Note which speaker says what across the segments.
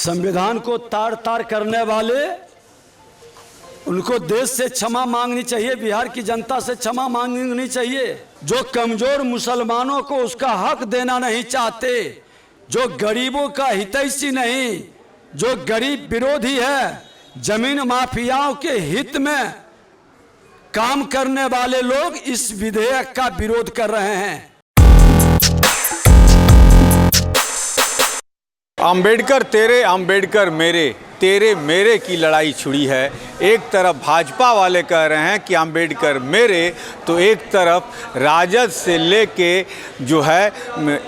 Speaker 1: संविधान को तार तार करने वाले, उनको देश से क्षमा मांगनी चाहिए, बिहार की जनता से क्षमा मांगनी चाहिए। जो कमजोर मुसलमानों को उसका हक देना नहीं चाहते, जो गरीबों का हितैषी नहीं, जो गरीब विरोधी है, जमीन माफियाओं के हित में काम करने वाले लोग इस विधेयक का विरोध कर रहे हैं।
Speaker 2: अंबेडकर तेरे, अंबेडकर मेरे, तेरे मेरे की लड़ाई छुड़ी है। एक तरफ भाजपा वाले कह रहे हैं कि अंबेडकर मेरे, तो एक तरफ राजद से लेके जो है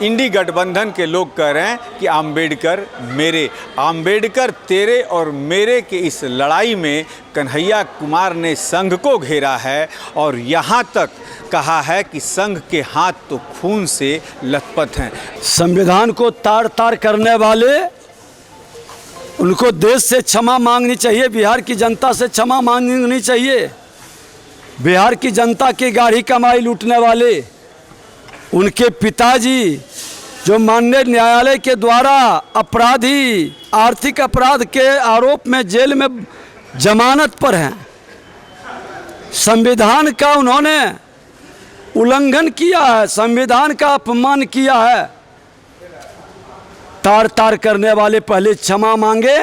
Speaker 2: इंडी गठबंधन के लोग कह रहे हैं कि अंबेडकर मेरे। अंबेडकर तेरे और मेरे के इस लड़ाई में कन्हैया कुमार ने संघ को घेरा है और यहाँ तक कहा है कि संघ के हाथ तो खून से लथपथ हैं।
Speaker 1: संविधान को तार तार करने वाले, उनको देश से क्षमा मांगनी चाहिए, बिहार की जनता से क्षमा मांगनी चाहिए। बिहार की जनता की गाढ़ी कमाई लूटने वाले उनके पिताजी जो माननीय न्यायालय के द्वारा अपराधी, आर्थिक अपराध के आरोप में जेल में जमानत पर हैं, संविधान का उन्होंने उल्लंघन किया है, संविधान का अपमान किया है। तार तार करने वाले पहले क्षमा मांगे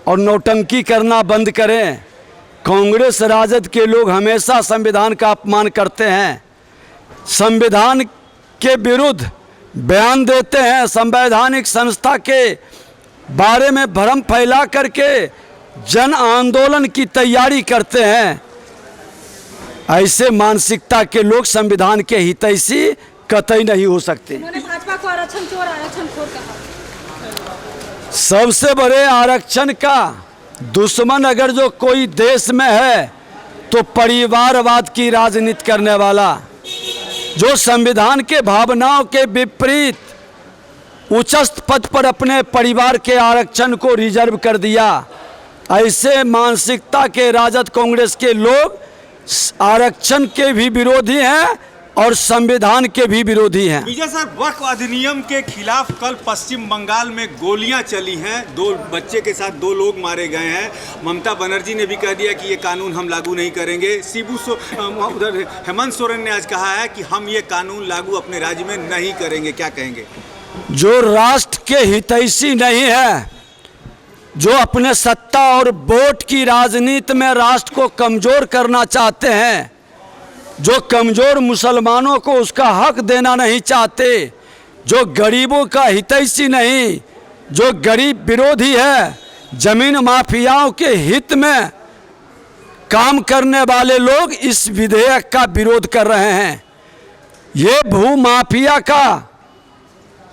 Speaker 1: और नौटंकी करना बंद करें। कांग्रेस राजद के लोग हमेशा संविधान का अपमान करते हैं, संविधान के विरुद्ध बयान देते हैं, संवैधानिक संस्था के बारे में भ्रम फैला करके जन आंदोलन की तैयारी करते हैं। ऐसे मानसिकता के लोग संविधान के हितैषी कतई नहीं हो सकते।
Speaker 3: उन्होंने भाजपा को आरक्षण चोर, आरक्षण खोर कहा।
Speaker 1: सबसे बड़े आरक्षण का दुश्मन अगर जो कोई देश में है तो परिवारवाद की राजनीति करने वाला, जो संविधान के भावनाओं के विपरीत उच्चस्थ पद पर अपने परिवार के आरक्षण को रिजर्व कर दिया। ऐसे मानसिकता के राजद कांग्रेस के लोग आरक्षण के भी विरोधी हैं और संविधान के भी विरोधी हैं।
Speaker 2: विजय सर, वक्फ अधिनियम के खिलाफ कल पश्चिम बंगाल में गोलियां चली हैं, 2 बच्चे के साथ 2 लोग मारे गए हैं। ममता बनर्जी ने भी कह दिया कि ये कानून हम लागू नहीं करेंगे। उधर हेमंत सोरेन ने आज कहा है कि हम ये कानून लागू अपने राज्य में नहीं करेंगे। क्या कहेंगे?
Speaker 1: जो राष्ट्र के हितैषी नहीं है, जो अपने सत्ता और वोट की राजनीति में राष्ट्र को कमजोर करना चाहते हैं, जो कमजोर मुसलमानों को उसका हक देना नहीं चाहते, जो गरीबों का हितैषी नहीं, जो गरीब विरोधी है, जमीन माफियाओं के हित में काम करने वाले लोग इस विधेयक का विरोध कर रहे हैं। ये भू माफिया का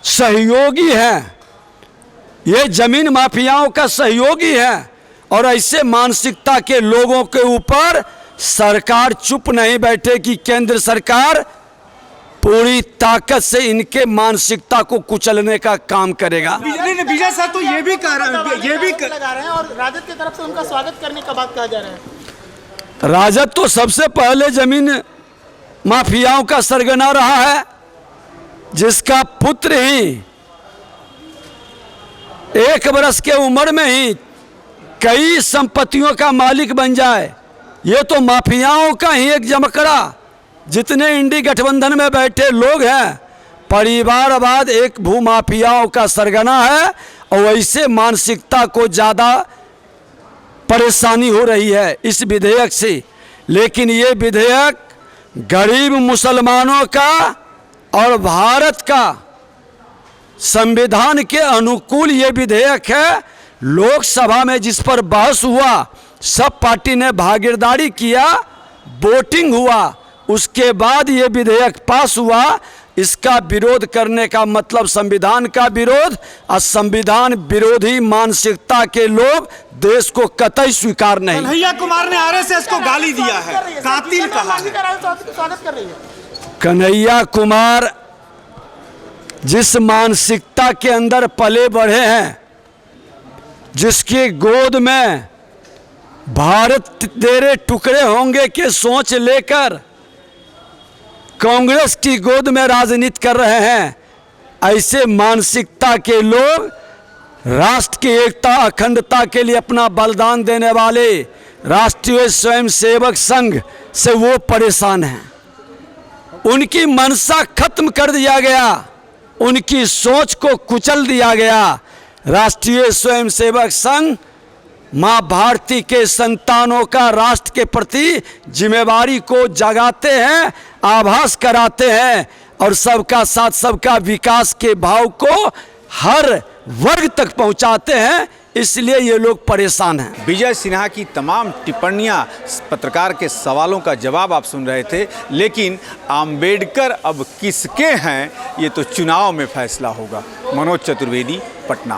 Speaker 1: सहयोगी है, ये जमीन माफियाओं का सहयोगी है और ऐसे मानसिकता के लोगों के ऊपर सरकार चुप नहीं बैठेगी। केंद्र सरकार पूरी ताकत से इनके मानसिकता को कुचलने का काम करेगा।
Speaker 2: विजय सर, तो ये भी कह रहे हैं
Speaker 4: और राजद की तरफ से उनका स्वागत करने का बात कहा जा रहा है।
Speaker 1: राजद तो सबसे पहले जमीन माफियाओं का सरगना रहा है, जिसका पुत्र ही 1 बरस के उम्र में ही कई संपत्तियों का मालिक बन जाए, ये तो माफियाओं का ही एक जमकड़ा। जितने इंडी गठबंधन में बैठे लोग हैं, परिवारवाद एक भूमाफियाओं का सरगना है और वैसे मानसिकता को ज़्यादा परेशानी हो रही है इस विधेयक से। लेकिन ये विधेयक गरीब मुसलमानों का और भारत का संविधान के अनुकूल ये विधेयक है। लोकसभा में जिस पर बहस हुआ, सब पार्टी ने भागीदारी किया, वोटिंग हुआ, उसके बाद ये विधेयक पास हुआ। इसका विरोध करने का मतलब संविधान का विरोध, और संविधान विरोधी मानसिकता के लोग देश को कतई स्वीकार नहीं।
Speaker 2: कन्हैया कुमार ने आरएसएस को गाली दिया है, कातिल कहा है।
Speaker 4: स्वागत कर रही है
Speaker 1: कन्हैया कुमार जिस मानसिकता के अंदर पले बढ़े हैं, जिसकी गोद में भारत तेरे टुकड़े होंगे के सोच लेकर कांग्रेस की गोद में राजनीति कर रहे हैं, ऐसे मानसिकता के लोग राष्ट्र की एकता अखंडता के लिए अपना बलिदान देने वाले राष्ट्रीय स्वयंसेवक संघ से वो परेशान हैं। उनकी मनसा खत्म कर दिया गया, उनकी सोच को कुचल दिया गया। राष्ट्रीय स्वयंसेवक संघ माँ भारती के संतानों का राष्ट्र के प्रति जिम्मेवारी को जगाते हैं, आभास कराते हैं और सबका साथ सबका विकास के भाव को हर वर्ग तक पहुंचाते हैं। इसलिए ये लोग परेशान हैं।
Speaker 2: विजय सिन्हा की तमाम टिप्पणियां, पत्रकार के सवालों का जवाब आप सुन रहे थे, लेकिन अंबेडकर अब किसके हैं ये तो चुनाव में फैसला होगा। मनोज चतुर्वेदी, पटना।